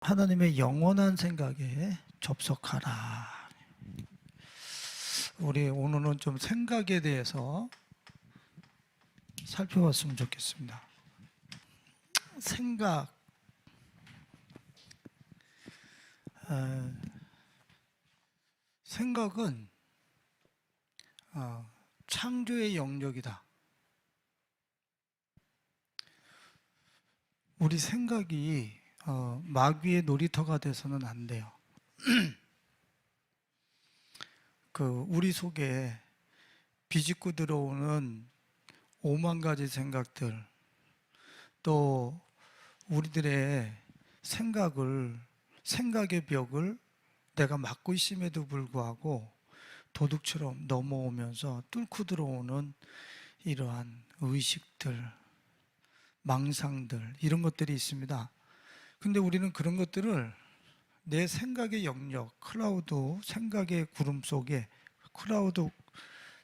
하나님의 영원한 생각에 접속하라. 우리 오늘은 좀 생각에 대해서 살펴봤으면 좋겠습니다. 생각, 생각은 창조의 영역이다. 우리 생각이 마귀의 놀이터가 돼서는 안 돼요. 우리 속에 비집고 들어오는 5만 가지 생각들, 또 우리들의 생각의 벽을 내가 막고 있음에도 불구하고 도둑처럼 넘어오면서 뚫고 들어오는 이러한 의식들, 망상들, 이런 것들이 있습니다. 근데 우리는 그런 것들을 내 생각의 영역, 생각의 구름 속에,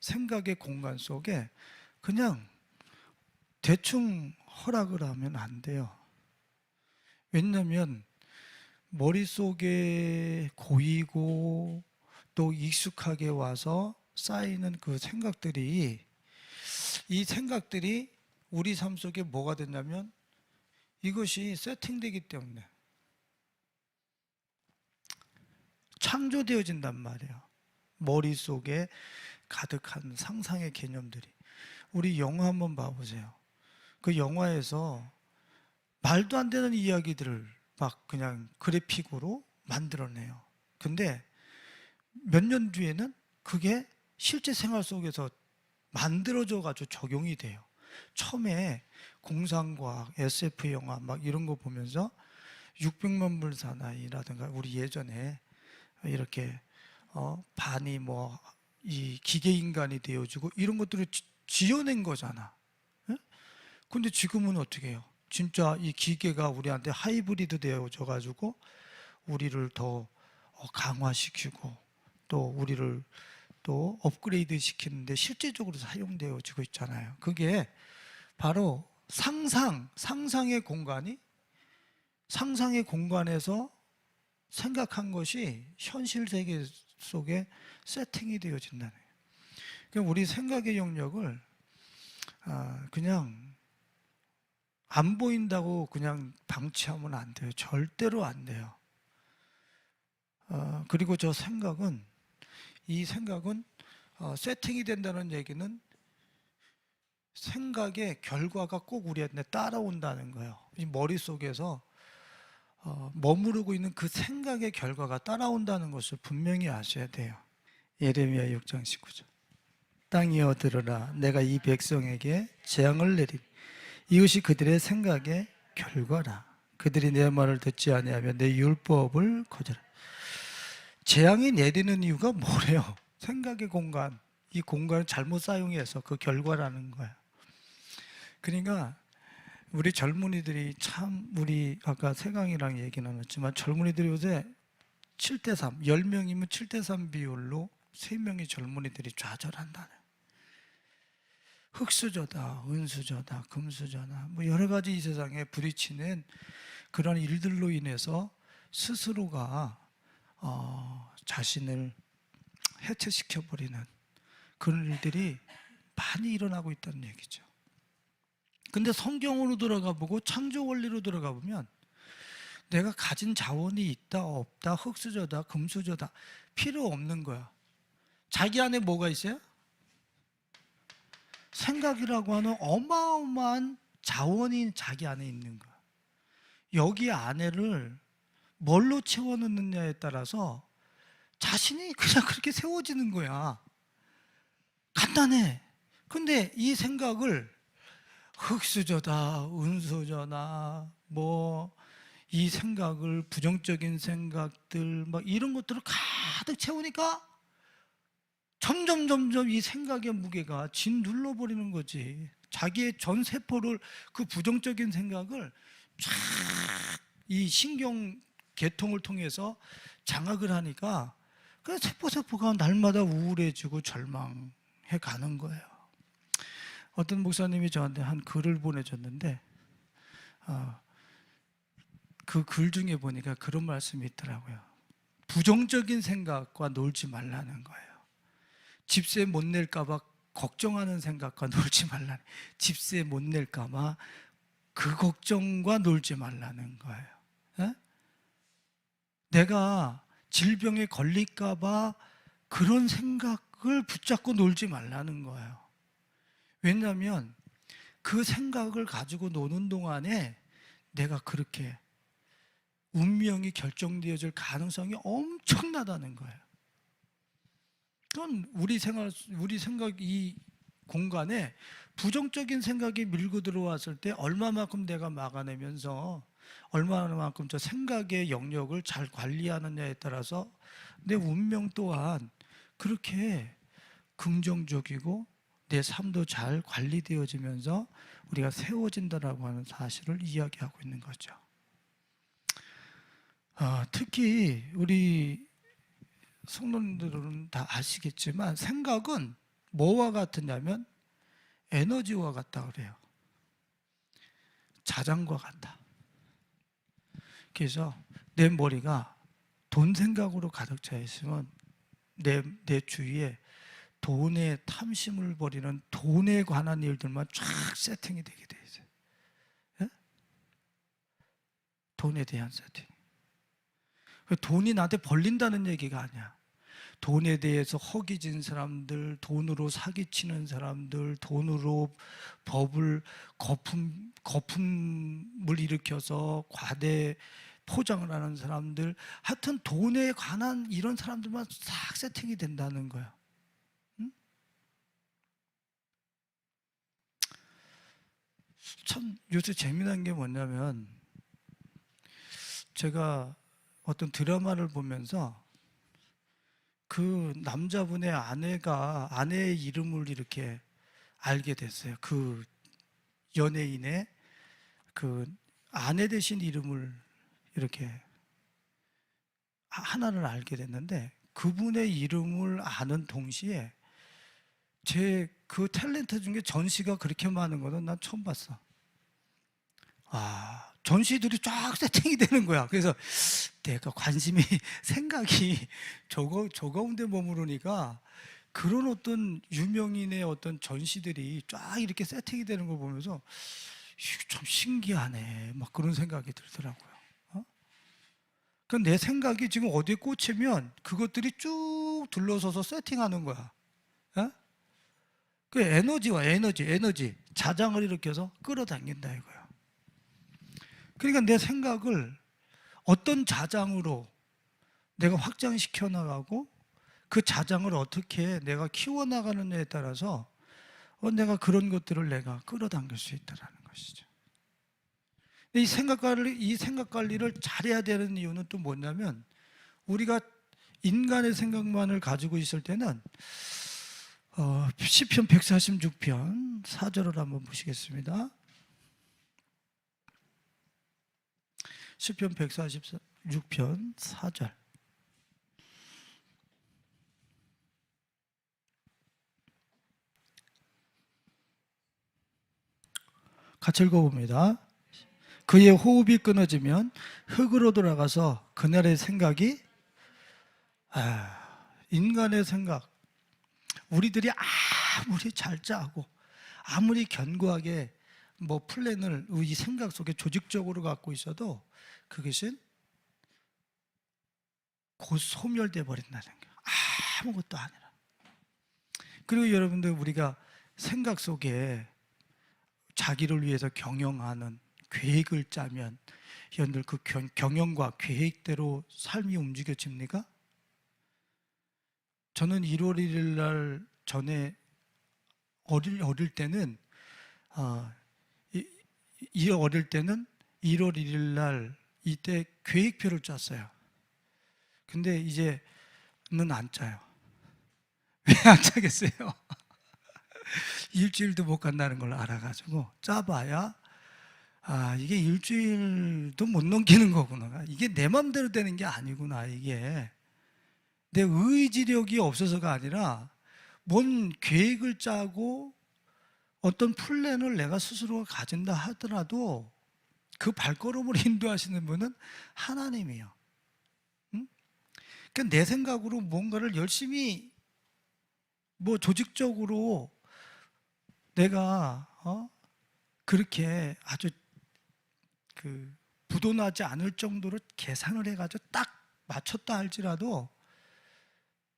생각의 공간 속에 그냥 대충 허락을 하면 안 돼요. 왜냐하면 머릿속에 고이고 또 익숙하게 와서 쌓이는 그 생각들이, 이 생각들이 우리 삶 속에 뭐가 됐냐면 이것이 세팅되기 때문에 창조되어진단 말이에요. 머릿속에 가득한 상상의 개념들이. 우리 영화 한번 봐보세요. 그 영화에서 말도 안 되는 이야기들을 막 그냥 그래픽으로 만들어내요. 근데 몇 년 뒤에는 그게 실제 생활 속에서 만들어져 가지고 적용이 돼요. 처음에 공상과학, SF 영화 막 이런 거 보면서 600만 불 사나이라든가 우리 예전에 이렇게 반이 뭐 이 기계 인간이 되어지고 이런 것들을 지어낸 거잖아. 예? 근데 지금은 어떻게 해요? 진짜 이 기계가 우리한테 하이브리드 되어져 가지고 우리를 더 강화시키고 또 우리를 또 업그레이드 시키는데 실제적으로 사용되어지고 있잖아요. 그게 바로 상상의 공간에서 생각한 것이 현실 세계 속에 세팅이 되어진다는 거예요. 그러니까 우리 생각의 영역을 그냥 안 보인다고 그냥 방치하면 안 돼요. 절대로 안 돼요. 그리고 이 생각은 세팅이 된다는 얘기는 생각의 결과가 꼭 우리한테 따라온다는 거예요. 이 머릿속에서 머무르고 있는 그 생각의 결과가 따라온다는 것을 분명히 아셔야 돼요. 예레미야 6장 19절. 땅이여 들으라, 내가 이 백성에게 재앙을 내리니 이것이 그들의 생각의 결과라. 그들이 내 말을 듣지 아니하며 내 율법을 거절하라. 재앙이 내리는 이유가 뭐래요? 생각의 공간, 이 공간을 잘못 사용해서 그 결과라는 거야. 그러니까 우리 젊은이들이 참, 우리 아까 세강이랑 얘기 나눴지만 젊은이들이 요새 7대3, 10명이면 7대3 비율로 3명의 젊은이들이 좌절한다네. 흙수저다, 은수저다, 금수저다, 뭐 여러 가지 이 세상에 부딪히는 그런 일들로 인해서 스스로가 자신을 해체시켜버리는 그런 일들이 많이 일어나고 있다는 얘기죠. 근데 성경으로 들어가 보고 창조 원리로 들어가 보면 내가 가진 자원이 있다 없다, 흙수저다 금수저다 필요 없는 거야. 자기 안에 뭐가 있어요? 생각이라고 하는 어마어마한 자원이 자기 안에 있는 거야. 여기 안에를 뭘로 채워넣느냐에 따라서 자신이 그냥 그렇게 세워지는 거야. 간단해. 근데 이 생각을 흙수저다, 은수저나 뭐 이 생각을, 부정적인 생각들 막 이런 것들을 가득 채우니까 점점 이 생각의 무게가 짓눌러버리는 거지. 자기의 전 세포를, 그 부정적인 생각을 쫙 이 신경 계통을 통해서 장악을 하니까 그 세포가 날마다 우울해지고 절망해 가는 거예요. 어떤 목사님이 저한테 한 글을 보내줬는데 그 글 중에 보니까 그런 말씀이 있더라고요. 부정적인 생각과 놀지 말라는 거예요. 집세 못 낼까 봐 걱정하는 생각과 놀지 말라는, 집세 못 낼까 봐 그 걱정과 놀지 말라는 거예요. 에? 내가 질병에 걸릴까 봐 그런 생각을 붙잡고 놀지 말라는 거예요. 왜냐하면 그 생각을 가지고 노는 동안에 내가 그렇게 운명이 결정되어질 가능성이 엄청나다는 거예요. 그건 우리 생각, 이 공간에 부정적인 생각이 밀고 들어왔을 때 얼마만큼 내가 막아내면서 얼마만큼 저 생각의 영역을 잘 관리하느냐에 따라서 내 운명 또한 그렇게 긍정적이고 내 삶도 잘 관리되어지면서 우리가 세워진다라고 하는 사실을 이야기하고 있는 거죠. 특히 우리 성도님들은 다 아시겠지만 생각은 뭐와 같으냐면 에너지와 같다 그래요. 자장과 같다. 그래서 내 머리가 돈 생각으로 가득 차 있으면 내 주위에 돈의 탐심을 벌이는 돈에 관한 일들만 쫙 세팅이 되게 돼 있어요. 예? 돈에 대한 세팅. 돈이 나한테 벌린다는 얘기가 아니야. 돈에 대해서 허기진 사람들, 돈으로 사기치는 사람들, 돈으로 거품을 일으켜서 과대 포장을 하는 사람들, 하여튼 돈에 관한 이런 사람들만 싹 세팅이 된다는 거야. 응? 참 요새 재미난 게 뭐냐면 제가 어떤 드라마를 보면서 그 남자분의 아내의 이름을 이렇게 알게 됐어요. 그 연예인의 그 아내 대신 이름을 이렇게 하나를 알게 됐는데 그분의 이름을 아는 동시에 제 그 탤런트 중에 전시가 그렇게 많은 거는 난 처음 봤어. 전시들이 쫙 세팅이 되는 거야. 그래서 내가 관심이, 생각이 저 가운데 머무르니까 그런 어떤 유명인의 어떤 전시들이 쫙 이렇게 세팅이 되는 걸 보면서 참 신기하네. 막 그런 생각이 들더라고요. 내 생각이 지금 어디에 꽂히면 그것들이 쭉 둘러서서 세팅하는 거야. 그 에너지, 자장을 일으켜서 끌어당긴다 이거야. 그러니까 내 생각을 어떤 자장으로 내가 확장시켜 나가고 그 자장을 어떻게 내가 키워나가느냐에 따라서 내가 그런 것들을 내가 끌어당길 수 있다는 것이죠. 이 생각 관리를 잘해야 되는 이유는 또 뭐냐면 우리가 인간의 생각만을 가지고 있을 때는 시편 146편 4절을 한번 보시겠습니다. 시편 146편 4절. 같이 읽어봅니다. 그의 호흡이 끊어지면 흙으로 돌아가서 그날의 생각이 인간의 생각, 우리들이 아무리 잘 짜고 아무리 견고하게 플랜을 이 생각 속에 조직적으로 갖고 있어도 그것은 곧 소멸돼 버린다는 거예요. 아무것도 아니라. 그리고 여러분들 우리가 생각 속에 자기를 위해서 경영하는 계획을 짜면 여러분들 그 경영과 계획대로 삶이 움직여집니까? 저는 1월 1일 날 전에 어릴 때는 1월 1일 날 이때 계획표를 짰어요. 근데 이제는 안 짜요. 왜 안 짜겠어요? 일주일도 못 간다는 걸 알아가지고 짜봐야 이게 일주일도 못 넘기는 거구나. 이게 내 맘대로 되는 게 아니구나. 이게 내 의지력이 없어서가 아니라 뭔 계획을 짜고 어떤 플랜을 내가 스스로가 가진다 하더라도 그 발걸음을 인도하시는 분은 하나님이에요. 응? 그러니까 내 생각으로 뭔가를 열심히 뭐 조직적으로 내가 그렇게 아주 그 부도나지 않을 정도로 계산을 해가지고 딱 맞췄다 할지라도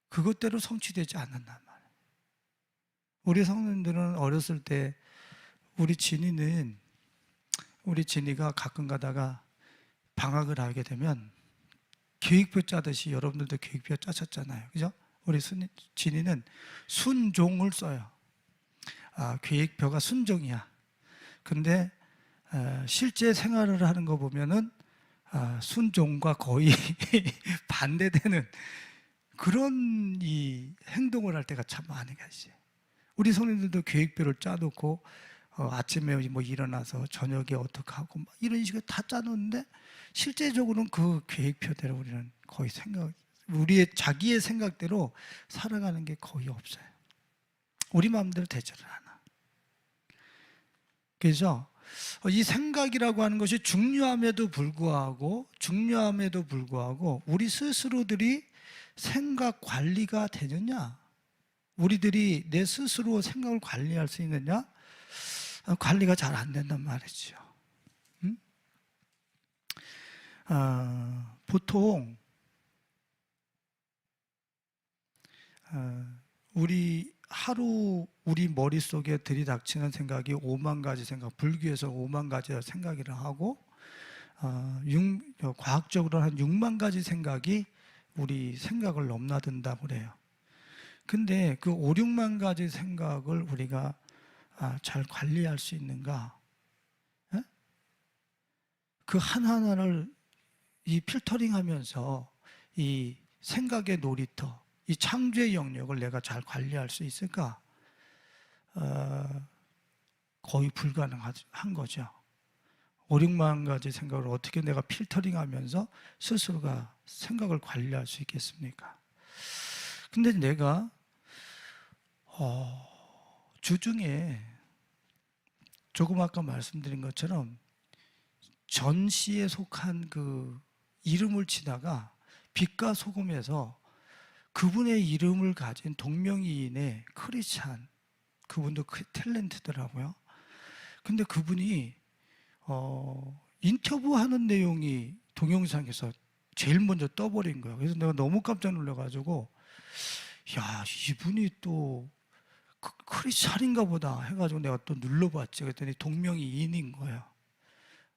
그것대로 성취되지 않는단 말이에요. 우리 성도님들은 어렸을 때 우리 진이가 가끔 가다가 방학을 하게 되면 계획표 짜듯이 여러분들도 계획표 짜셨잖아요. 그죠? 우리 진이는 순종을 써요. 계획표가 순종이야. 근데 실제 생활을 하는 거 보면은 순종과 거의 반대되는 그런 이 행동을 할 때가 참 많이 가지. 우리 성도님들도 계획표를 짜놓고 아침에 뭐 일어나서 저녁에 어떻게 하고 막 이런 식으로 다 짜놓는데 실제적으로는 그 계획표대로 우리는 거의 우리의 자기의 생각대로 살아가는 게 거의 없어요. 우리 마음대로 되지를 않아. 그래서 이 생각이라고 하는 것이 중요함에도 불구하고 우리 스스로들이 생각 관리가 되느냐? 우리들이 내 스스로 생각을 관리할 수 있느냐? 관리가 잘 안 된단 말이죠. 보통 우리 머릿속에 들이닥치는 생각이 5만 가지 생각, 불교에서 5만 가지 생각이라 하고 과학적으로 한 6만 가지 생각이 우리 생각을 넘나든다고 그래요. 근데 그 5, 6만 가지 생각을 우리가 잘 관리할 수 있는가? 에? 그 하나하나를 이 필터링하면서 이 생각의 놀이터, 이 창조의 영역을 내가 잘 관리할 수 있을까? 거의 불가능한 거죠. 5, 6만 가지 생각을 어떻게 내가 필터링하면서 스스로가 생각을 관리할 수 있겠습니까? 근데 내가 주중에 조금 아까 말씀드린 것처럼 전시에 속한 그 이름을 치다가 빛과 소금에서 그분의 이름을 가진 동명이인의 크리스찬, 그분도 탤런트더라고요. 근데 그분이 인터뷰하는 내용이 동영상에서 제일 먼저 떠버린 거예요. 그래서 내가 너무 깜짝 놀라가지고 야, 이분이 또 크리스찬인가 보다 해가지고 내가 또 눌러봤지. 그랬더니 동명이인인 거예요.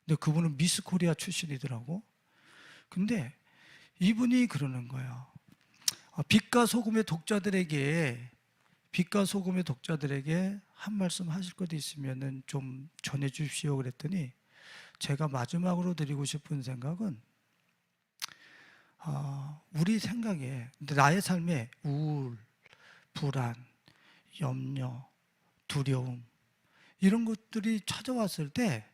근데 그분은 미스 코리아 출신이더라고. 근데 이분이 그러는 거예요. 빛과 소금의 독자들에게 한 말씀 하실 것도 있으면은 좀 전해 주십시오 그랬더니 제가 마지막으로 드리고 싶은 생각은 우리 생각에 나의 삶에 우울, 불안, 염려, 두려움 이런 것들이 찾아왔을 때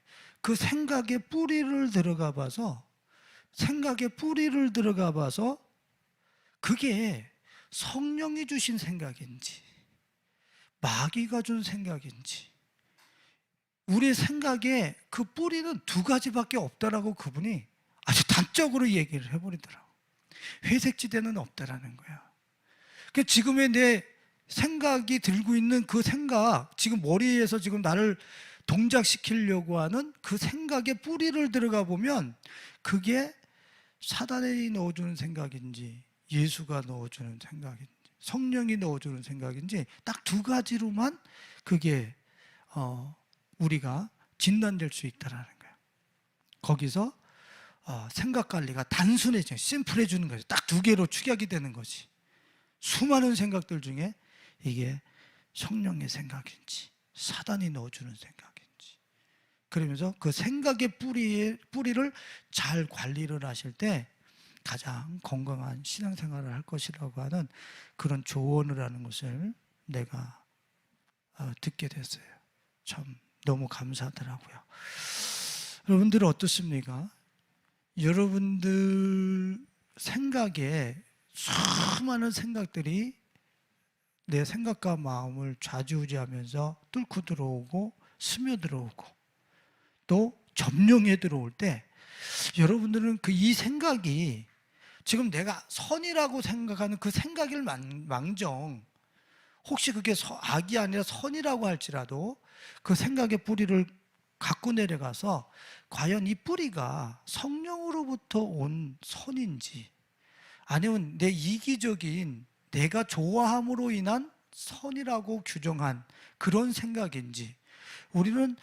그 생각의 뿌리를 들어가 봐서 그게 성령이 주신 생각인지 마귀가 준 생각인지 우리의 생각에 그 뿌리는 두 가지밖에 없다라고 그분이 아주 단적으로 얘기를 해버리더라고. 회색지대는 없다라는 거야. 그러니까 지금의 내 생각이 들고 있는 그 생각, 지금 머리에서 지금 나를 동작시키려고 하는 그 생각의 뿌리를 들어가 보면 그게 사단이 넣어주는 생각인지 예수가 넣어주는 생각인지 성령이 넣어주는 생각인지 딱 두 가지로만 그게 우리가 진단될 수 있다는 거예요. 거기서 생각 관리가 단순해져, 심플해지는 거죠. 딱 두 개로 축약이 되는 거지. 수많은 생각들 중에 이게 성령의 생각인지 사단이 넣어주는 생각인지 그러면서 그 생각의 뿌리를 잘 관리를 하실 때 가장 건강한 신앙생활을 할 것이라고 하는 그런 조언을 하는 것을 내가 듣게 됐어요. 참 너무 감사하더라고요. 여러분들은 어떻습니까? 여러분들 생각에 수많은 생각들이 내 생각과 마음을 좌지우지하면서 뚫고 들어오고 스며들어오고 또 점령해 들어올 때 여러분들은 이 생각이 지금 내가 선이라고 생각하는 그 생각일 망정, 혹시 그게 악이 아니라 선이라고 할지라도 그 생각의 뿌리를 갖고 내려가서 과연 이 뿌리가 성령으로부터 온 선인지, 아니면 내 이기적인 내가 좋아함으로 인한 선이라고 규정한 그런 생각인지, 우리는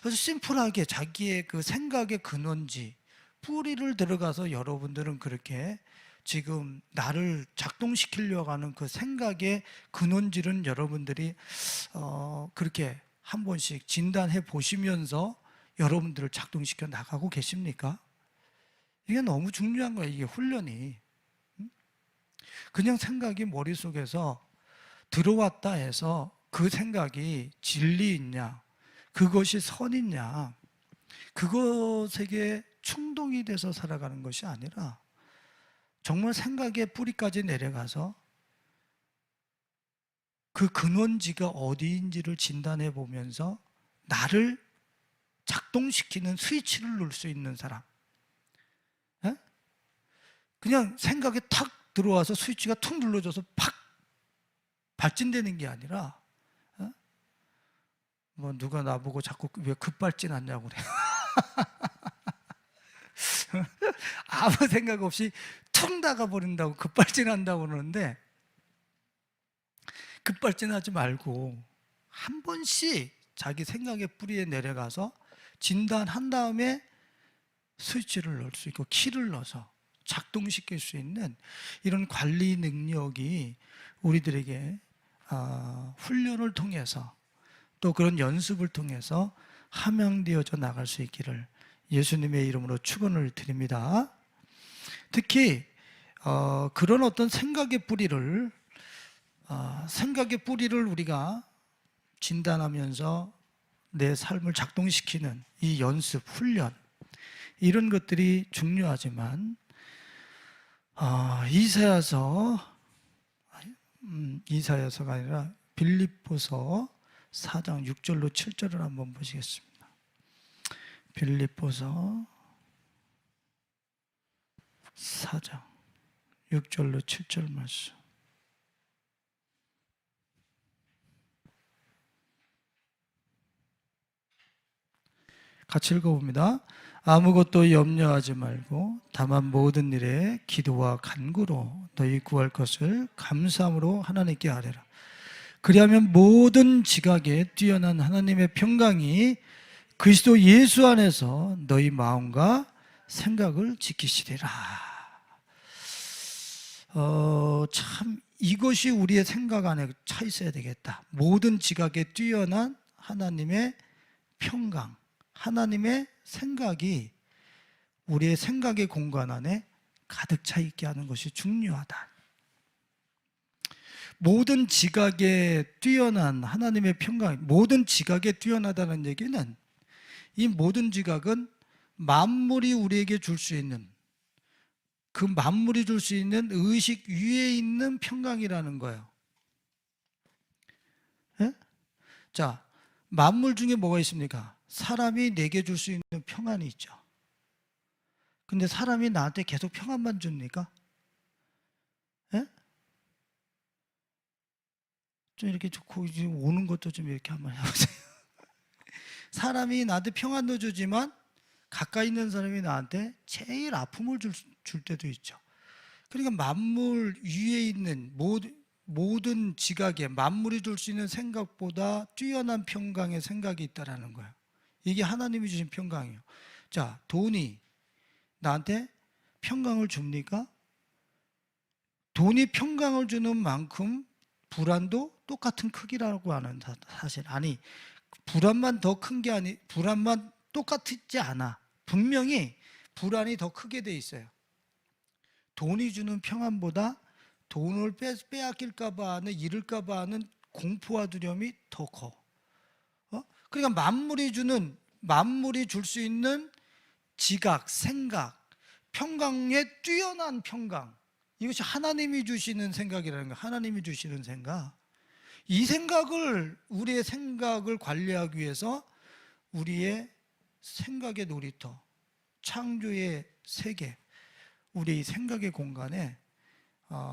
아주 심플하게 자기의 그 생각의 근원지, 뿌리를 들어가서 여러분들은 그렇게 지금 나를 작동시키려고 하는 그 생각의 근원지는 여러분들이 그렇게 한 번씩 진단해 보시면서 여러분들을 작동시켜 나가고 계십니까? 이게 너무 중요한 거예요. 이게 훈련이. 그냥 생각이 머릿속에서 들어왔다 해서 그 생각이 진리있냐, 그것이 선이냐, 그것에게 충동이 돼서 살아가는 것이 아니라 정말 생각의 뿌리까지 내려가서 그 근원지가 어디인지를 진단해 보면서 나를 작동시키는 스위치를 누를 수 있는 사람. 에? 그냥 생각에 탁 들어와서 스위치가 툭 눌러져서 팍 발진되는 게 아니라, 뭐 누가 나보고 자꾸 왜 급발진하냐고 그래. 아무 생각 없이 툭 나가버린다고 급발진한다고 그러는데, 급발진하지 말고 한 번씩 자기 생각의 뿌리에 내려가서 진단한 다음에 스위치를 넣을 수 있고 키를 넣어서 작동시킬 수 있는 이런 관리 능력이 우리들에게 훈련을 통해서 또 그런 연습을 통해서 함양되어져 나갈 수 있기를 예수님의 이름으로 축원을 드립니다. 특히 그런 어떤 생각의 뿌리를 우리가 진단하면서 내 삶을 작동시키는 이 연습, 훈련, 이런 것들이 중요하지만 이사야서가 아니라 빌립보서 4장 6절로 7절을 한번 보시겠습니다. 빌립보서 4장 6절로 7절 말씀. 같이 읽어봅니다. 아무것도 염려하지 말고 다만 모든 일에 기도와 간구로 너희 구할 것을 감사함으로 하나님께 아뢰라. 그리하면 모든 지각에 뛰어난 하나님의 평강이 그리스도 예수 안에서 너희 마음과 생각을 지키시리라. 참 이것이 우리의 생각 안에 차 있어야 되겠다. 모든 지각에 뛰어난 하나님의 평강, 하나님의 생각이 우리의 생각의 공간 안에 가득 차 있게 하는 것이 중요하다. 모든 지각에 뛰어난 하나님의 평강, 모든 지각에 뛰어나다는 얘기는 이 모든 지각은 만물이 우리에게 줄 수 있는, 그 만물이 줄 수 있는 의식 위에 있는 평강이라는 거예요. 예? 자, 만물 중에 뭐가 있습니까? 사람이 내게 줄 수 있는 평안이 있죠. 근데 사람이 나한테 계속 평안만 줍니까? 예? 좀 이렇게 좋고 오는 것도 좀 이렇게 한번 해보세요. 사람이 나한테 평안도 주지만 가까이 있는 사람이 나한테 제일 아픔을 줄 때도 있죠. 그러니까 만물 위에 있는 모든 지각에 만물이 줄 수 있는 생각보다 뛰어난 평강의 생각이 있다라는 거예요. 이게 하나님이 주신 평강이에요. 자, 돈이 나한테 평강을 줍니까? 돈이 평강을 주는 만큼 불안도 똑같은 크기라고 하는 사실. 아니, 불안만 더 큰 게 아니, 불안만 똑같지 않아. 분명히 불안이 더 크게 돼 있어요. 돈이 주는 평안보다 돈을 빼앗길까 봐 하는, 잃을까 봐 하는 공포와 두려움이 더 커. 그러니까 만물이 줄 수 있는 지각, 생각, 평강에 뛰어난 평강, 이것이 하나님이 주시는 생각이라는 거예요. 하나님이 주시는 생각. 이 생각을, 우리의 생각을 관리하기 위해서 우리의 생각의 놀이터, 창조의 세계, 우리의 생각의 공간에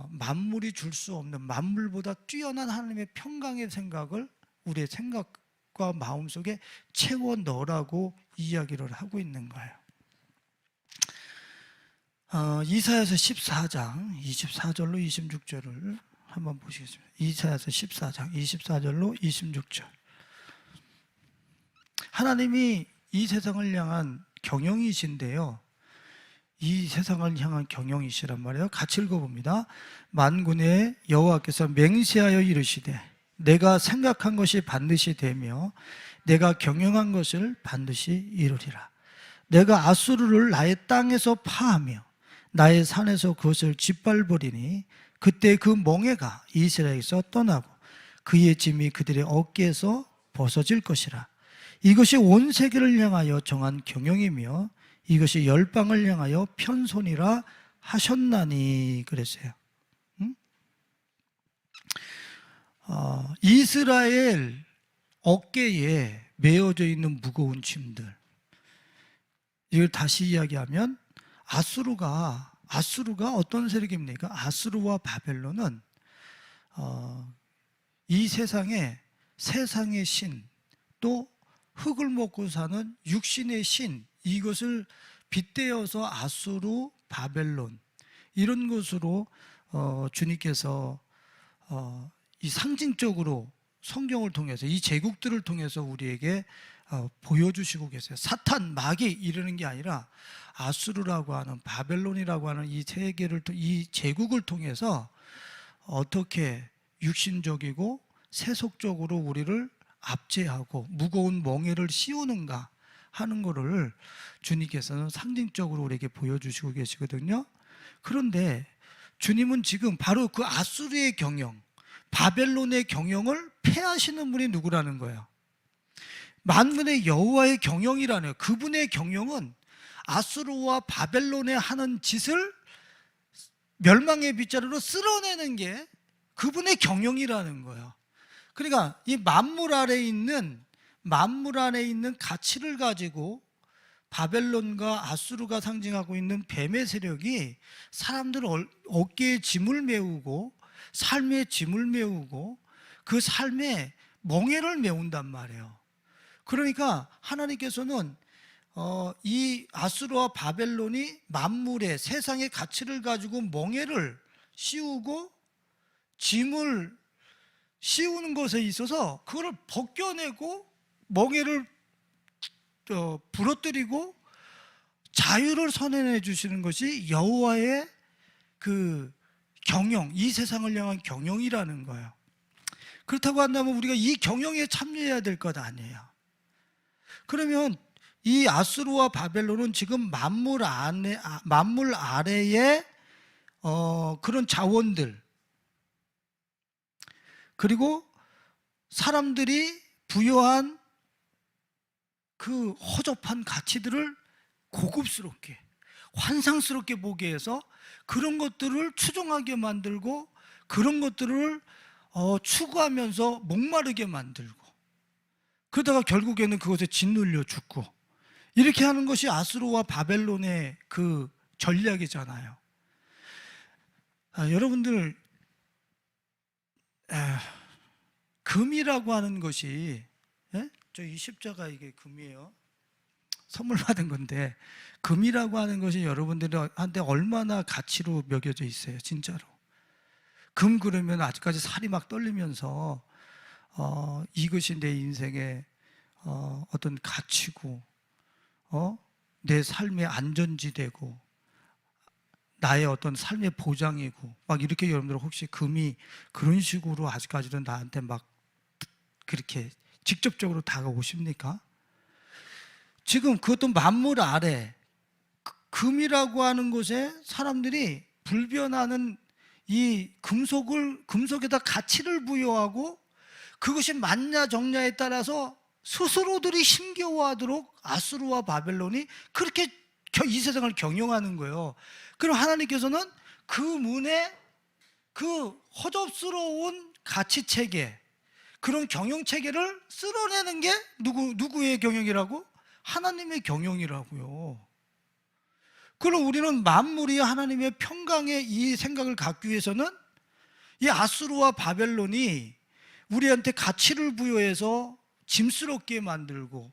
만물이 줄 수 없는, 만물보다 뛰어난 하나님의 평강의 생각을 우리의 생각과 마음속에 채워 넣으라고 이야기를 하고 있는 거예요. 이사야서 14장 24절로 26절을 한번 보시겠습니다. 이사야서 14장 24절로 26절. 하나님이 이 세상을 향한 경영이신데요, 이 세상을 향한 경영이시란 말이에요. 같이 읽어봅니다. 만군의 여호와께서 맹세하여 이르시되 내가 생각한 것이 반드시 되며 내가 경영한 것을 반드시 이루리라. 내가 아수르를 나의 땅에서 파하며 나의 산에서 그것을 짓밟으리니 그때 그 멍에가 이스라엘에서 떠나고 그의 짐이 그들의 어깨에서 벗어질 것이라. 이것이 온 세계를 향하여 정한 경영이며 이것이 열방을 향하여 편손이라 하셨나니 그랬어요. 이스라엘 어깨에 메어져 있는 무거운 짐들, 이걸 다시 이야기하면 아수르가 어떤 세력입니까? 아수르와 바벨론은 이 세상의 신, 또 흙을 먹고 사는 육신의 신, 이것을 빗대어서 아수르, 바벨론, 이런 것으로 주님께서 이 상징적으로 성경을 통해서 이 제국들을 통해서 우리에게 보여주시고 계세요. 사탄, 마귀 이러는 게 아니라 아수르라고 하는, 바벨론이라고 하는 이 세계를, 이 제국을 통해서 어떻게 육신적이고 세속적으로 우리를 압제하고 무거운 멍에를 씌우는가 하는 것을 주님께서는 상징적으로 우리에게 보여주시고 계시거든요. 그런데 주님은 지금 바로 그 아수르의 경영, 바벨론의 경영을 폐하시는 분이 누구라는 거예요? 만군의 여호와의 경영이라는, 그분의 경영은 아수르와 바벨론에 하는 짓을 멸망의 빗자루로 쓸어내는 게 그분의 경영이라는 거예요. 그러니까 이 만물 안에 있는 가치를 가지고 바벨론과 아수르가 상징하고 있는 뱀의 세력이 사람들 어깨에 짐을 메우고 삶의 짐을 메우고 그 삶에 멍에를 메운단 말이에요. 그러니까 하나님께서는 이 아수르와 바벨론이 만물의 세상의 가치를 가지고 멍에를 씌우고 짐을 씌우는 것에 있어서 그걸 벗겨내고 멍에를 부러뜨리고 자유를 선언해 주시는 것이 여호와의 그 경영, 이 세상을 향한 경영이라는 거예요. 그렇다고 한다면 우리가 이 경영에 참여해야 될 것 아니에요. 그러면 이 아수르와 바벨론은 지금 만물 아래의 그런 자원들, 그리고 사람들이 부여한 그 허접한 가치들을 고급스럽게, 환상스럽게 보게 해서 그런 것들을 추종하게 만들고 그런 것들을 추구하면서 목마르게 만들고, 그러다가 결국에는 그것에 짓눌려 죽고, 이렇게 하는 것이 아수르와 바벨론의 그 전략이잖아요. 여러분들, 금이라고 하는 것이, 저 이 십자가 이게 금이에요. 선물 받은 건데, 금이라고 하는 것이 여러분들한테 얼마나 가치로 먹여져 있어요, 진짜로. 금 그러면 아직까지 살이 막 떨리면서 이것이 내 인생의 어떤 가치고, 내 삶의 안전지대고, 나의 어떤 삶의 보장이고, 막 이렇게 여러분들 혹시 금이 그런 식으로 아직까지도 나한테 막 그렇게 직접적으로 다가오십니까? 지금 그것도 만물 아래 금이라고 하는 곳에 사람들이 불변하는 이 금속에다 가치를 부여하고 그것이 맞냐 정냐에 따라서 스스로들이 힘겨워하도록 아수르와 바벨론이 그렇게 이 세상을 경영하는 거예요. 그럼 하나님께서는 그 문에 그 허접스러운 가치체계, 그런 경영체계를 쓸어내는 게 누구의 경영이라고? 하나님의 경영이라고요. 그럼 우리는 만물이 하나님의 평강의 이 생각을 갖기 위해서는 이 아수르와 바벨론이 우리한테 가치를 부여해서 짐스럽게 만들고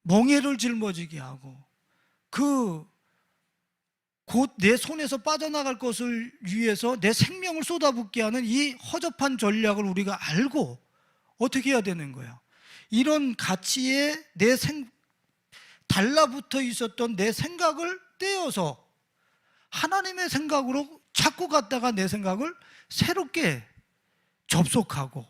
멍에를 짊어지게 하고 곧 내 손에서 빠져나갈 것을 위해서 내 생명을 쏟아붓게 하는 이 허접한 전략을 우리가 알고 어떻게 해야 되는 거예요? 이런 가치에 달라붙어 있었던 내 생각을 떼어서 하나님의 생각으로 자꾸 갖다가 내 생각을 새롭게 접속하고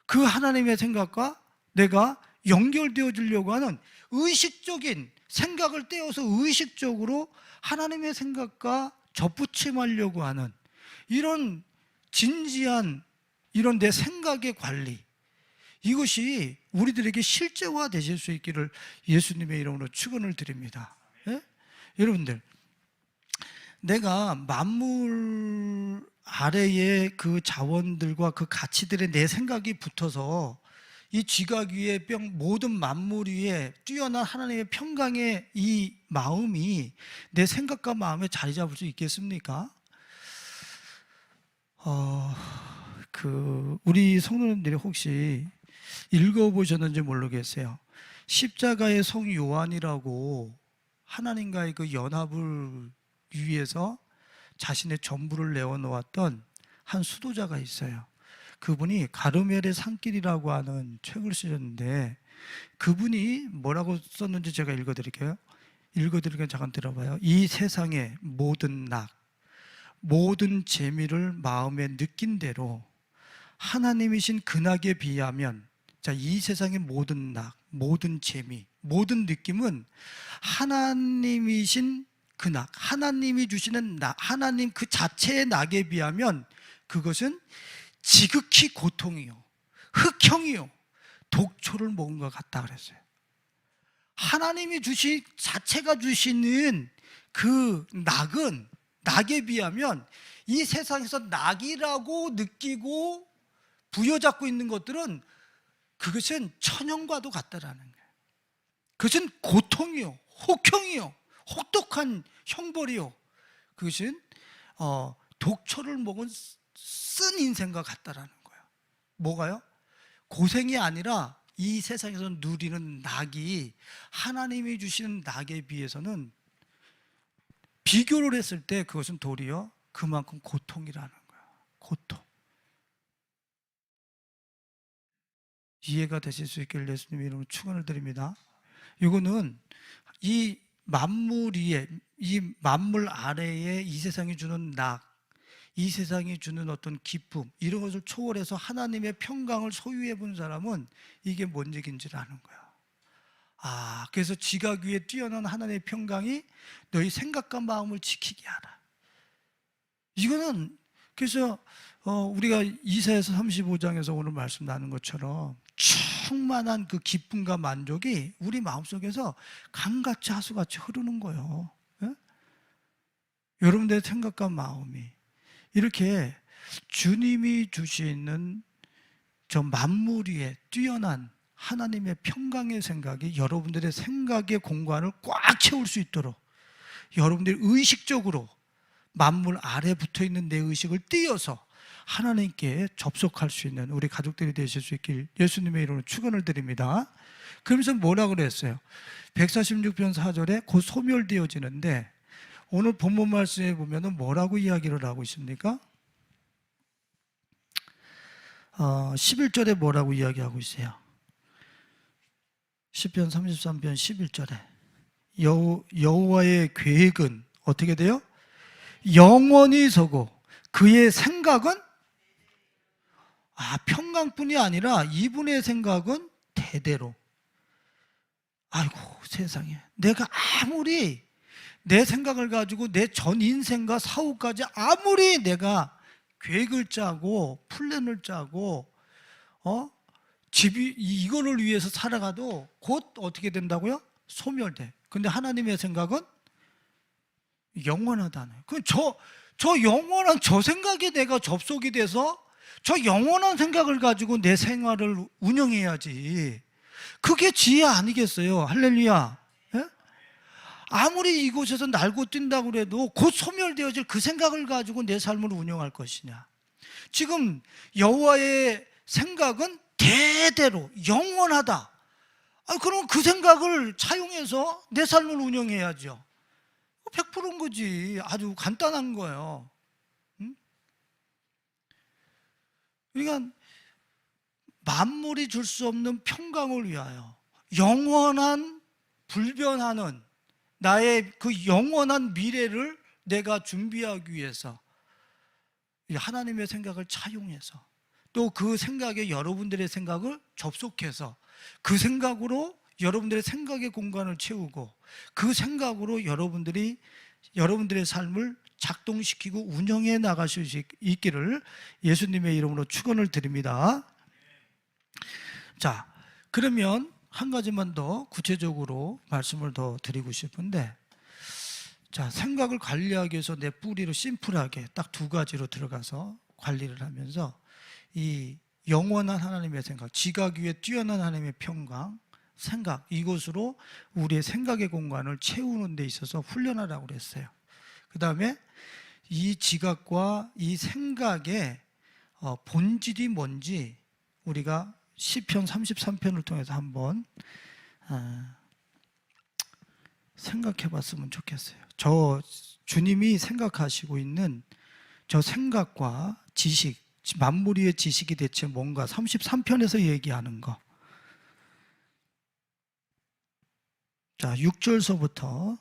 그 하나님의 생각과 내가 연결되어지려고 하는 의식적인 생각을 떼어서 의식적으로 하나님의 생각과 접붙임하려고 하는 이런 진지한 이런 내 생각의 관리, 이것이 우리들에게 실제화 되실 수 있기를 예수님의 이름으로 축원을 드립니다. 예? 여러분들, 내가 만물 아래의 그 자원들과 그 가치들에 내 생각이 붙어서 이 쥐각 위에 모든 만물 위에 뛰어난 하나님의 평강의 이 마음이 내 생각과 마음에 자리 잡을 수 있겠습니까? 우리 성도님들이 혹시 읽어보셨는지 모르겠어요. 십자가의 성 요한이라고 하나님과의 그 연합을 위해서 자신의 전부를 내어놓았던 한 수도자가 있어요. 그분이 가르멜의 산길이라고 하는 책을 쓰셨는데 그분이 뭐라고 썼는지 제가 읽어드릴게요. 잠깐 들어봐요. 이 세상의 모든 모든 재미를 마음에 느낀 대로 하나님이신 그 낙에 비하면, 자, 이 세상의 모든 모든 재미, 모든 느낌은 하나님이신 그 낙, 하나님이 주시는 하나님 그 자체의 낙에 비하면 그것은 지극히 고통이요, 흑형이요, 독초를 먹은 것 같다 그랬어요. 하나님이 자체가 주시는 그 낙에 비하면 이 세상에서 낙이라고 느끼고 부여잡고 있는 것들은 그것은 천연과도 같다라는 거예요. 그것은 고통이요, 혹형이요, 혹독한 형벌이요, 그것은 독초를 먹은 쓴 인생과 같다라는 거예요. 뭐가요? 고생이 아니라 이 세상에서 누리는 낙이 하나님이 주시는 낙에 비해서는 비교를 했을 때 그것은 도리어 그만큼 고통이라는 거예요. 고통. 이해가 되실 수 있기를 예수님의 이름으로 축원을 드립니다. 이거는 이 만물 위에, 이 만물 아래에 이 세상이 주는 낙, 이 세상이 주는 어떤 기쁨, 이런 것을 초월해서 하나님의 평강을 소유해 본 사람은 이게 뭔 얘기인지를 아는 거야. 그래서 지각 위에 뛰어난 하나님의 평강이 너희 생각과 마음을 지키게 하라. 이거는 그래서 우리가 이사야서 35장에서 오늘 말씀 나눈 것처럼 충만한 그 기쁨과 만족이 우리 마음속에서 강같이 하수같이 흐르는 거예요. 예? 여러분들의 생각과 마음이 이렇게 주님이 주시는 저 만물 위에 뛰어난 하나님의 평강의 생각이 여러분들의 생각의 공간을 꽉 채울 수 있도록 여러분들이 의식적으로 만물 아래 붙어있는 내 의식을 띄어서 하나님께 접속할 수 있는 우리 가족들이 되실 수 있길 예수님의 이름으로 축원을 드립니다. 그러면서 뭐라고 그랬어요? 146편 4절에 곧 소멸되어지는데 오늘 본문 말씀에 보면 뭐라고 이야기를 하고 있습니까? 11절에 뭐라고 이야기하고 있어요? 시편 33편 11절에 여호와의 계획은 어떻게 돼요? 영원히 서고 그의 생각은 평강뿐이 아니라 이분의 생각은 대대로. 아이고 세상에, 내가 아무리 내 생각을 가지고 내 전 인생과 사후까지 아무리 내가 계획을 짜고 플랜을 짜고 이거를 위해서 살아가도 곧 어떻게 된다고요? 소멸돼. 근데 하나님의 생각은 영원하다네. 그럼 저 영원한 저 생각에 내가 접속이 돼서 저 영원한 생각을 가지고 내 생활을 운영해야지. 그게 지혜 아니겠어요? 할렐루야. 예? 아무리 이곳에서 날고 뛴다고 해도 곧 소멸되어질 그 생각을 가지고 내 삶을 운영할 것이냐. 지금 여호와의 생각은 대대로 영원하다. 그럼 그 생각을 차용해서 내 삶을 운영해야죠. 100%인 거지. 아주 간단한 거예요. 응? 그러니까 만물이 줄 수 없는 평강을 위하여 영원한 불변하는 나의 그 영원한 미래를 내가 준비하기 위해서 하나님의 생각을 차용해서 또 그 생각에 여러분들의 생각을 접속해서 그 생각으로 여러분들의 생각의 공간을 채우고 그 생각으로 여러분들의 삶을 작동시키고 운영해 나갈 수 있기를 예수님의 이름으로 축원을 드립니다. 자, 그러면 한 가지만 더 구체적으로 말씀을 더 드리고 싶은데, 자, 생각을 관리하기 위해서 내 뿌리로 심플하게 딱 두 가지로 들어가서 관리를 하면서 이 영원한 하나님의 생각, 지각 위에 뛰어난 하나님의 평강, 생각, 이것으로 우리의 생각의 공간을 채우는 데 있어서 훈련하라고 그랬어요. 그 다음에 이 지각과 이 생각의 본질이 뭔지 우리가 시편 33편을 통해서 한번 생각해 봤으면 좋겠어요. 저 주님이 생각하시고 있는 저 생각과 지식, 만무리의 지식이 대체 뭔가 33편에서 얘기하는 거. 자, 6절서부터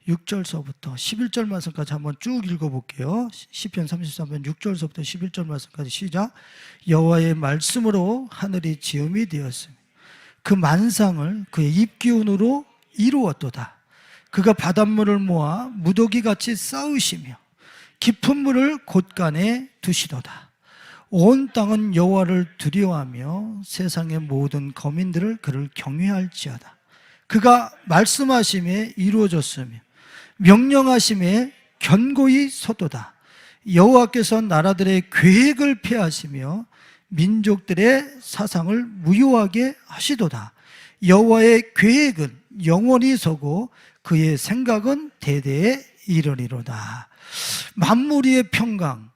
11절 말씀까지 한번 쭉 읽어볼게요. 시편 33편 6절서부터 11절 말씀까지 시작. 여호와의 말씀으로 하늘이 지음이 되었으며 그 만상을 그의 입기운으로 이루었도다. 그가 바닷물을 모아 무더기같이 쌓으시며 깊은 물을 곳간에 두시도다. 온 땅은 여호와를 두려워하며 세상의 모든 거민들을 그를 경외할지어다. 그가 말씀하심에 이루어졌으며 명령하심에 견고히 서도다. 여호와께서 나라들의 계획을 폐하시며 민족들의 사상을 무효하게 하시도다. 여호와의 계획은 영원히 서고 그의 생각은 대대에 이르리로다. 만무리의 평강,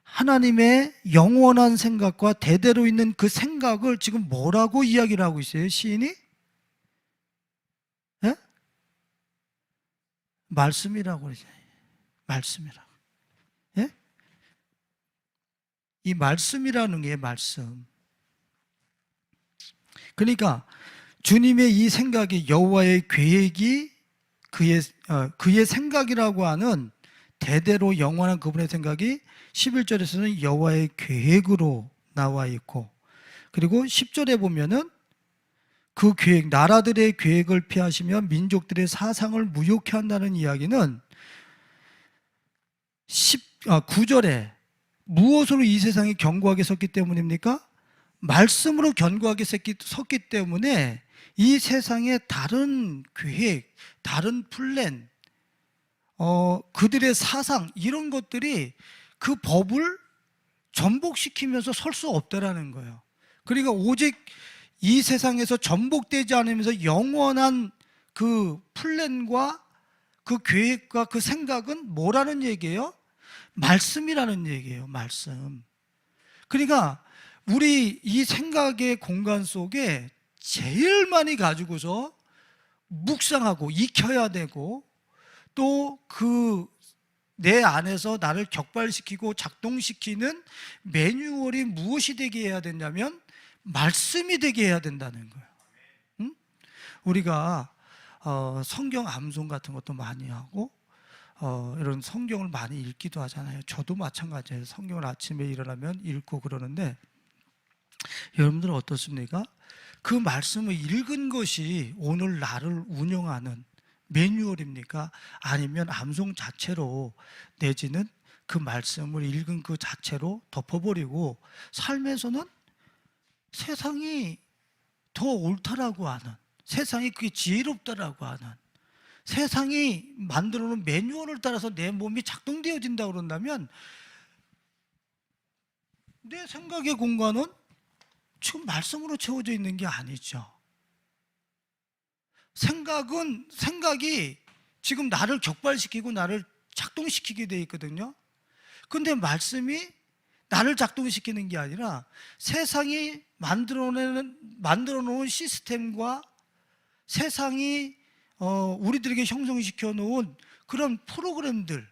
하나님의 영원한 생각과 대대로 있는 그 생각을 지금 뭐라고 이야기를 하고 있어요? 시인이? 예? 말씀이라고 그러죠. 말씀이라고. 예? 이 말씀이라는 게 말씀. 그러니까 주님의 이 생각이 여호와의 계획이 그의 생각이라고 하는 대대로 영원한 그분의 생각이 11절에서는 여호와의 계획으로 나와 있고, 그리고 10절에 보면은 그 계획, 나라들의 계획을 피하시며 민족들의 사상을 무효케 한다는 이야기는 9절에 무엇으로 이 세상이 견고하게 섰기 때문입니까? 말씀으로 견고하게 섰기 때문에 이 세상의 다른 계획, 다른 플랜, 그들의 사상, 이런 것들이 그 법을 전복시키면서 설 수 없다라는 거예요. 그러니까 오직 이 세상에서 전복되지 않으면서 영원한 그 플랜과 그 계획과 그 생각은 뭐라는 얘기예요? 말씀이라는 얘기예요. 말씀. 그러니까 우리 이 생각의 공간 속에 제일 많이 가지고서 묵상하고 익혀야 되고, 또 그 내 안에서 나를 격발시키고 작동시키는 매뉴얼이 무엇이 되게 해야 되냐면 말씀이 되게 해야 된다는 거예요. 응? 우리가 성경 암송 같은 것도 많이 하고 이런 성경을 많이 읽기도 하잖아요. 저도 마찬가지예요. 성경을 아침에 일어나면 읽고 그러는데, 여러분들은 어떻습니까? 그 말씀을 읽은 것이 오늘 나를 운영하는 매뉴얼입니까? 아니면 암송 자체로, 내지는 그 말씀을 읽은 그 자체로 덮어버리고 삶에서는 세상이 더 옳다라고 하는, 세상이 그게 지혜롭다라고 하는, 세상이 만들어 놓은 매뉴얼을 따라서 내 몸이 작동되어진다고 그런다면 내 생각의 공간은 지금 말씀으로 채워져 있는 게 아니죠. 생각이 지금 나를 격발시키고 나를 작동시키게 돼 있거든요. 근데 말씀이 나를 작동시키는 게 아니라 세상이 만들어 놓은 시스템과 세상이 우리들에게 형성시켜 놓은 그런 프로그램들,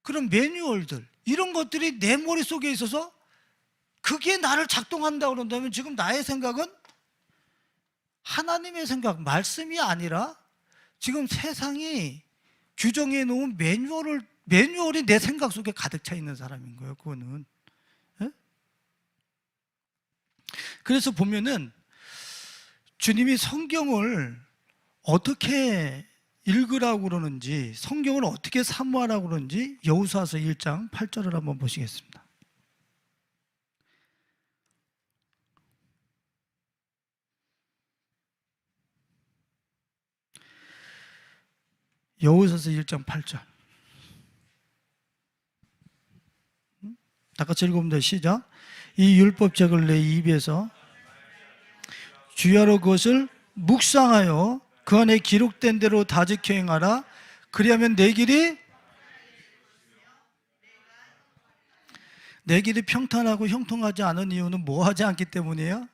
그런 매뉴얼들, 이런 것들이 내 머릿속에 있어서 그게 나를 작동한다고 그런다면 지금 나의 생각은 하나님의 생각, 말씀이 아니라 지금 세상이 규정해 놓은 매뉴얼이 내 생각 속에 가득 차 있는 사람인 거예요. 그거는. 예? 그래서 보면은 주님이 성경을 어떻게 읽으라고 그러는지, 성경을 어떻게 사모하라고 그러는지 여호수아서 1장 8절을 한번 보시겠습니다. 여호수아서 1장 8절. 다 같이 읽어봅니다. 시작. 이 율법책을 내 입에서 주야로 그것을 묵상하여 그 안에 기록된 대로 다지켜 행하라. 그리하면 내 길이 평탄하고 형통하지 않은 이유는 뭐 하지 않기 때문이에요?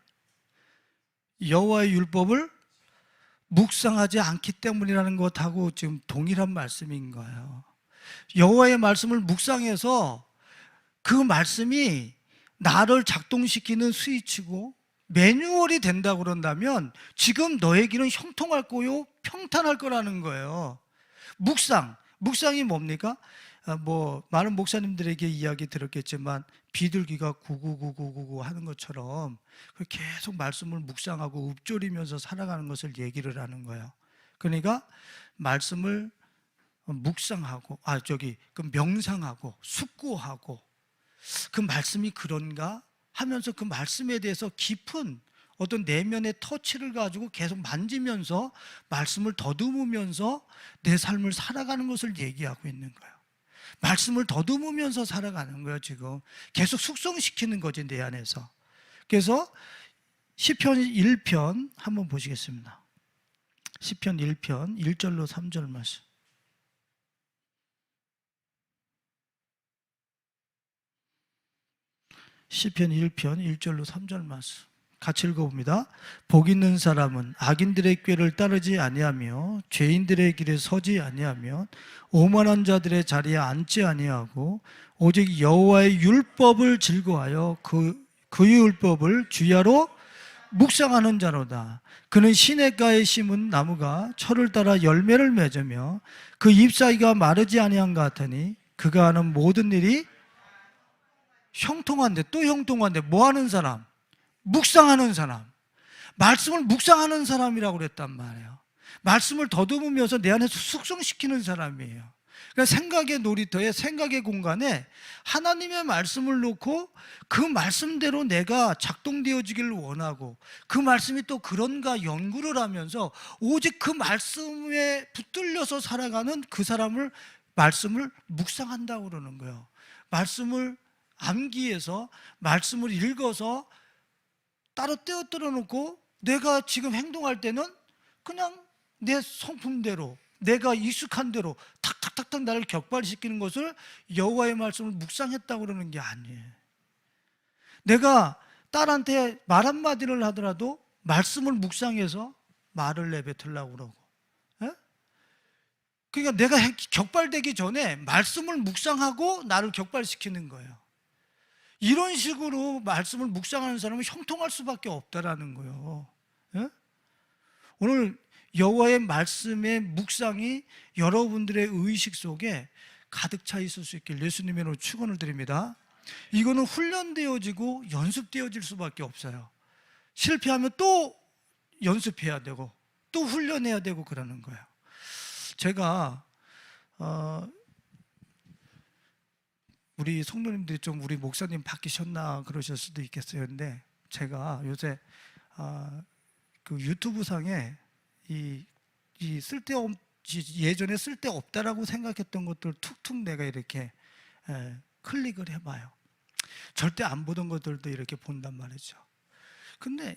여호와의 율법을 묵상하지 않기 때문이라는 것하고 지금 동일한 말씀인 거예요. 여호와의 말씀을 묵상해서 그 말씀이 나를 작동시키는 스위치고 매뉴얼이 된다고 그런다면 지금 너의 길은 형통할 거요, 평탄할 거라는 거예요. 묵상이 뭡니까? 많은 목사님들에게 이야기 들었겠지만 비둘기가 구구구구구구 하는 것처럼 계속 말씀을 묵상하고 읊조리면서 살아가는 것을 얘기를 하는 거예요. 그러니까 말씀을 묵상하고 명상하고 숙고하고 그 말씀이 그런가 하면서 그 말씀에 대해서 깊은 어떤 내면의 터치를 가지고 계속 만지면서 말씀을 더듬으면서 내 삶을 살아가는 것을 얘기하고 있는 거예요. 말씀을 더듬으면서 살아가는 거예요. 지금 계속 숙성시키는 거지, 내 안에서. 그래서 시편 1편 한번 보시겠습니다. 시편 1편 1절로 3절 말씀. 시편 1편 1절로 3절 말씀 같이 읽어봅니다. 복 있는 사람은 악인들의 꾀를 따르지 아니하며 죄인들의 길에 서지 아니하며 오만한 자들의 자리에 앉지 아니하고 오직 여호와의 율법을 즐거워하여 그 율법을 주야로 묵상하는 자로다. 그는 시냇가에 심은 나무가 철을 따라 열매를 맺으며 그 잎사귀가 마르지 아니한 것 같으니 그가 하는 모든 일이 형통한데, 또 형통한데, 뭐 하는 사람? 묵상하는 사람. 말씀을 묵상하는 사람이라고 그랬단 말이에요. 말씀을 더듬으면서 내 안에서 숙성시키는 사람이에요. 그러니까 생각의 놀이터에, 생각의 공간에 하나님의 말씀을 놓고 그 말씀대로 내가 작동되어지기를 원하고 그 말씀이 또 그런가 연구를 하면서 오직 그 말씀에 붙들려서 살아가는 그 사람을 말씀을 묵상한다고 그러는 거예요. 말씀을 암기해서 말씀을 읽어서 따로 떼어들어 놓고 내가 지금 행동할 때는 그냥 내 성품대로 내가 익숙한 대로 탁탁탁탁 나를 격발시키는 것을 여호와의 말씀을 묵상했다고 그러는 게 아니에요. 내가 딸한테 말 한마디를 하더라도 말씀을 묵상해서 말을 내뱉으려고 그러고, 예? 그러니까 내가 격발되기 전에 말씀을 묵상하고 나를 격발시키는 거예요. 이런 식으로 말씀을 묵상하는 사람은 형통할 수밖에 없다라는 거예요. 예? 오늘 여호와의 말씀의 묵상이 여러분들의 의식 속에 가득 차 있을 수 있길 예수님으로 축원을 드립니다. 이거는 훈련되어지고 연습되어질 수밖에 없어요. 실패하면 또 연습해야 되고 또 훈련해야 되고 그러는 거예요. 제가 우리 성도님들이 좀 우리 목사님 바뀌셨나 그러실 수도 있겠어요. 근데 제가 요새 그 유튜브 상에 이 예전에 쓸데없다라고 생각했던 것들 툭툭 내가 이렇게 클릭을 해봐요. 절대 안 보던 것들도 이렇게 본단 말이죠. 근데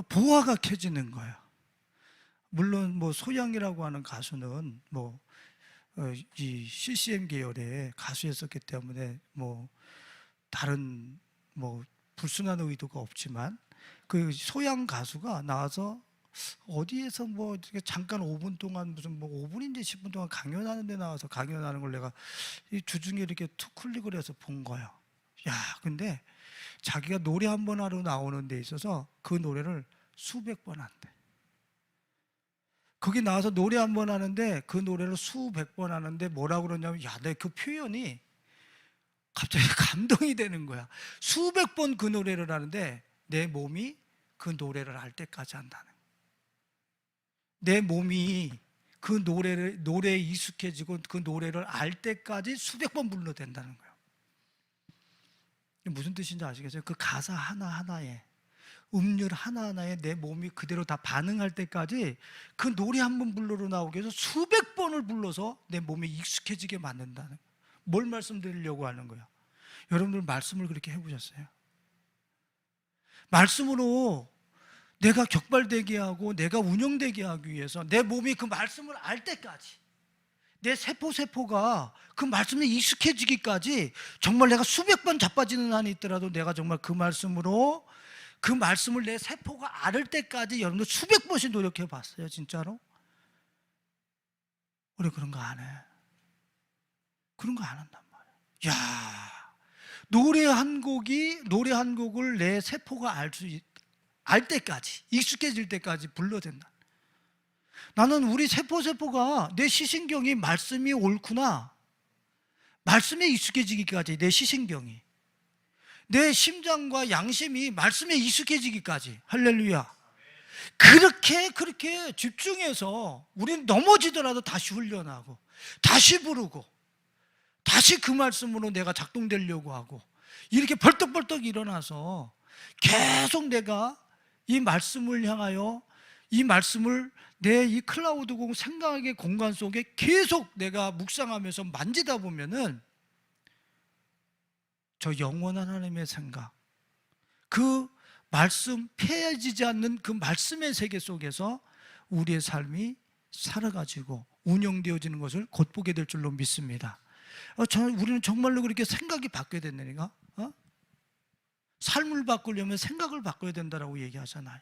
보화가 켜지는 거예요. 물론 뭐 소양이라고 하는 가수는 이 CCM 계열의 가수였었기 때문에 뭐 다른 뭐 불순한 의도가 없지만, 그 소양 가수가 나와서 어디에서 뭐 이렇게 잠깐 5분 동안 무슨 뭐 5분인지 10분 동안 강연하는 데 나와서 강연하는 걸 내가 이 주중에 이렇게 툭 클릭을 해서 본 거예요. 야, 근데 자기가 노래 한 번 하러 나오는 데 있어서 그 노래를 수백 번 한대. 거기 나와서 노래 한 번 하는데 그 노래를 수백 번 하는데 뭐라고 그러냐면, 야, 내 그 표현이 갑자기 감동이 되는 거야. 수백 번 그 노래를 하는데 내 몸이 그 노래를 할 때까지 한다는 거야. 내 몸이 그 노래에 익숙해지고 그 노래를 알 때까지 수백 번 불러야 된다는 거예요. 무슨 뜻인지 아시겠어요? 그 가사 하나하나에, 음률 하나하나에 내 몸이 그대로 다 반응할 때까지 그 노래 한 번 불러로 나오게 해서 수백 번을 불러서 내 몸에 익숙해지게 만든다는 거예요. 뭘 말씀드리려고 하는 거예요? 여러분들 말씀을 그렇게 해보셨어요? 말씀으로 내가 격발되게 하고 내가 운영되게 하기 위해서 내 몸이 그 말씀을 알 때까지, 내 세포가 그 말씀에 익숙해지기까지 정말 내가 수백 번 자빠지는 한이 있더라도 내가 정말 그 말씀으로 그 말씀을 내 세포가 알 때까지 여러분들 수백 번씩 노력해 봤어요? 진짜로? 우리 그런 거 안 해. 그런 거 안 한단 말이야. 야, 노래 한 곡을 내 세포가 알 때까지, 익숙해질 때까지 불러야 된다. 나는 우리 세포가 내 시신경이 말씀이 옳구나, 말씀에 익숙해지기까지, 내 시신경이, 내 심장과 양심이 말씀에 익숙해지기까지, 할렐루야, 그렇게 집중해서 우리는 넘어지더라도 다시 훈련하고 다시 부르고 다시 그 말씀으로 내가 작동되려고 하고, 이렇게 벌떡벌떡 일어나서 계속 내가 이 말씀을 향하여, 이 말씀을 내 이 클라우드 생각의 공간 속에 계속 내가 묵상하면서 만지다 보면은 저 영원한 하나님의 생각, 그 말씀, 폐해지지 않는 그 말씀의 세계 속에서 우리의 삶이 살아가지고 운영되어지는 것을 곧 보게 될 줄로 믿습니다. 우리는 정말로 그렇게 생각이 바뀌어야 된다니까. 삶을 바꾸려면 생각을 바꿔야 된다라고 얘기하잖아요.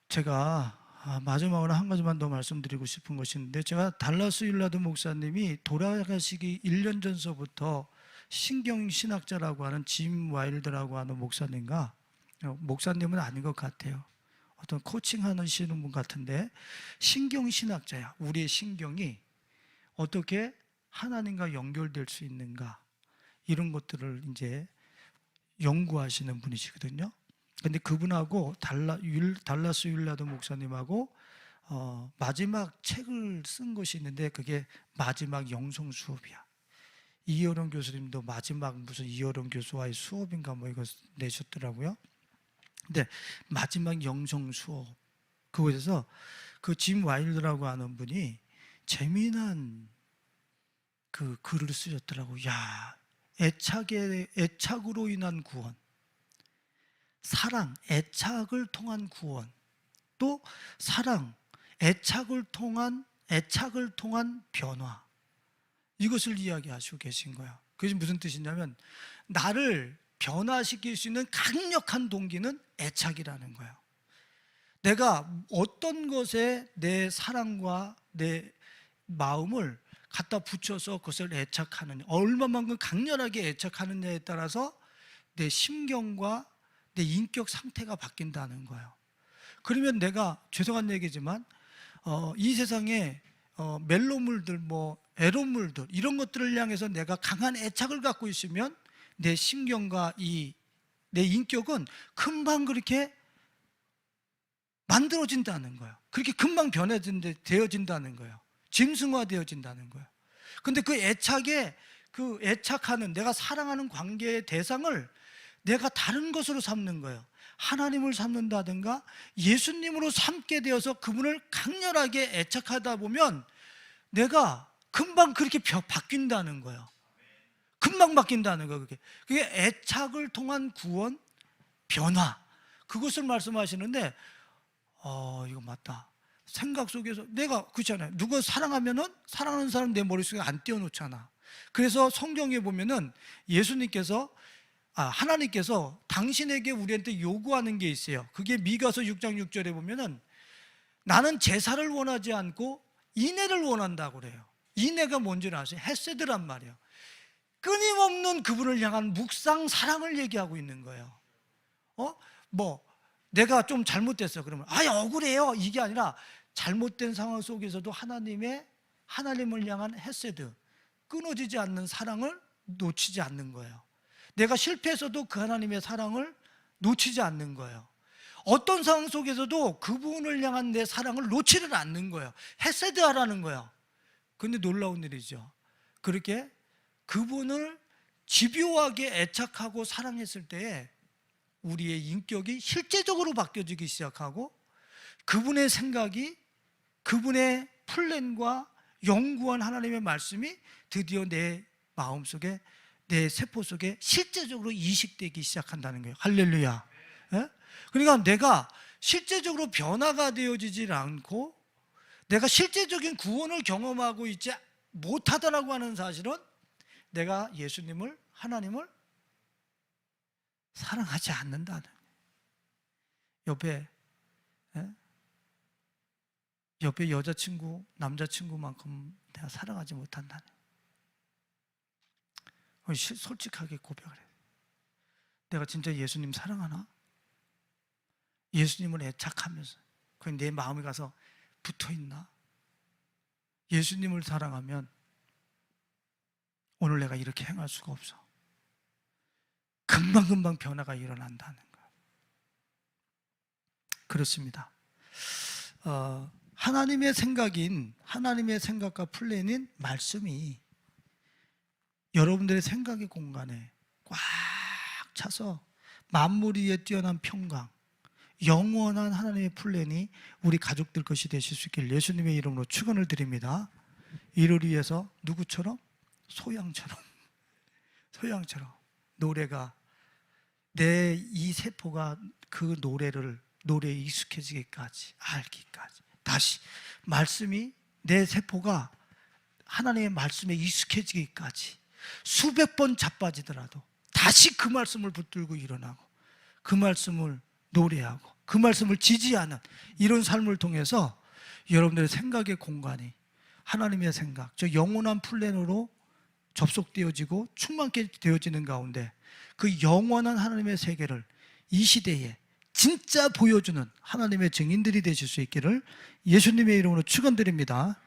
제가 마지막으로 한 가지만 더 말씀드리고 싶은 것이 있는데, 제가 달라스 윌라드 목사님이 돌아가시기 1년 전서부터 신경신학자라고 하는 짐 와일드라고 하는 목사님과, 목사님은 아닌 것 같아요, 어떤 코칭하시는 분 같은데, 신경신학자야. 우리의 신경이 어떻게 하나님과 연결될 수 있는가, 이런 것들을 이제 연구하시는 분이시거든요. 근데 그분하고 달라스 윌라드 목사님하고 마지막 책을 쓴 것이 있는데, 그게 마지막 영성 수업이야. 이여론 교수님도 마지막 무슨 이여론 교수와의 수업인가 뭐 이거 내셨더라고요. 근데 마지막 영성 수업, 그곳에서 그 짐 와일드라고 하는 분이 재미난 그 글을 쓰셨더라고. 야, 애착으로 인한 구원, 사랑, 애착을 통한 구원, 또 사랑, 애착을 통한 변화, 이것을 이야기하시고 계신 거예요. 그것이 무슨 뜻이냐면, 나를 변화시킬 수 있는 강력한 동기는 애착이라는 거예요. 내가 어떤 것에 내 사랑과 내 마음을 갖다 붙여서 그것을 애착하느냐, 얼마만큼 강렬하게 애착하느냐에 따라서 내 심경과 내 인격 상태가 바뀐다는 거예요. 그러면 내가, 죄송한 얘기지만 이 세상에 멜로물들, 뭐 에로물들, 이런 것들을 향해서 내가 강한 애착을 갖고 있으면 내 심경과 내 인격은 금방 그렇게 만들어진다는 거예요. 그렇게 금방 되어진다는 거예요. 짐승화되어진다는 거예요. 근데 그 애착하는, 내가 사랑하는 관계의 대상을 내가 다른 것으로 삼는 거예요. 하나님을 삼는다든가 예수님으로 삼게 되어서 그분을 강렬하게 애착하다 보면 내가 금방 그렇게 바뀐다는 거예요. 금방 바뀐다는 거예요. 그게 애착을 통한 구원, 변화, 그것을 말씀하시는데 이거 맞다. 생각 속에서 내가 그렇잖아요. 누구 사랑하면은 사랑하는 사람 내 머릿속에 안 띄워놓잖아. 그래서 성경에 보면은 예수님께서 하나님께서 당신에게 우리한테 요구하는 게 있어요. 그게 미가서 6장 6절에 보면은 나는 제사를 원하지 않고 인애를 원한다고 그래요. 인애가 뭔지 아세요? 헤세드란 말이에요. 끊임없는 그분을 향한 묵상 사랑을 얘기하고 있는 거예요. 내가 좀 잘못됐어 그러면 억울해요 이게 아니라 잘못된 상황 속에서도 하나님을 향한 헤세드, 끊어지지 않는 사랑을 놓치지 않는 거예요. 내가 실패해서도 그 하나님의 사랑을 놓치지 않는 거예요. 어떤 상황 속에서도 그분을 향한 내 사랑을 놓지를 않는 거예요. 헤세드 하라는 거예요. 근데 놀라운 일이죠. 그렇게 그분을 집요하게 애착하고 사랑했을 때에 우리의 인격이 실제적으로 바뀌어지기 시작하고 그분의 생각이, 그분의 플랜과 영구한 하나님의 말씀이 드디어 내 마음속에, 내 세포 속에 실제적으로 이식되기 시작한다는 거예요. 할렐루야. 예? 그러니까 내가 실제적으로 변화가 되어지질 않고 내가 실제적인 구원을 경험하고 있지 못하다라고 하는 사실은 내가 예수님을, 하나님을 사랑하지 않는다는, 옆에 여자친구, 남자친구만큼 내가 사랑하지 못한다는, 솔직하게 고백을 해요. 내가 진짜 예수님 사랑하나? 예수님을 애착하면서 그냥 내 마음에 가서 붙어있나? 예수님을 사랑하면 오늘 내가 이렇게 행할 수가 없어. 금방금방 변화가 일어난다는 거예요. 그렇습니다. 하나님의 생각인, 하나님의 생각과 플랜인 말씀이 여러분들의 생각의 공간에 꽉 차서 만물 위에 뛰어난 평강, 영원한 하나님의 플랜이 우리 가족들 것이 되실 수 있기를 예수님의 이름으로 축원을 드립니다. 이를 위해서 누구처럼? 소양처럼 노래가 내 이 세포가 그 노래에 익숙해지기까지, 알기까지, 다시 말씀이 내 세포가 하나님의 말씀에 익숙해지기까지 수백 번 자빠지더라도 다시 그 말씀을 붙들고 일어나고 그 말씀을 노래하고 그 말씀을 지지하는 이런 삶을 통해서 여러분들의 생각의 공간이 하나님의 생각, 저 영원한 플랜으로 접속되어지고 충만케 되어지는 가운데 그 영원한 하나님의 세계를 이 시대에 진짜 보여주는 하나님의 증인들이 되실 수 있기를 예수님의 이름으로 축원드립니다.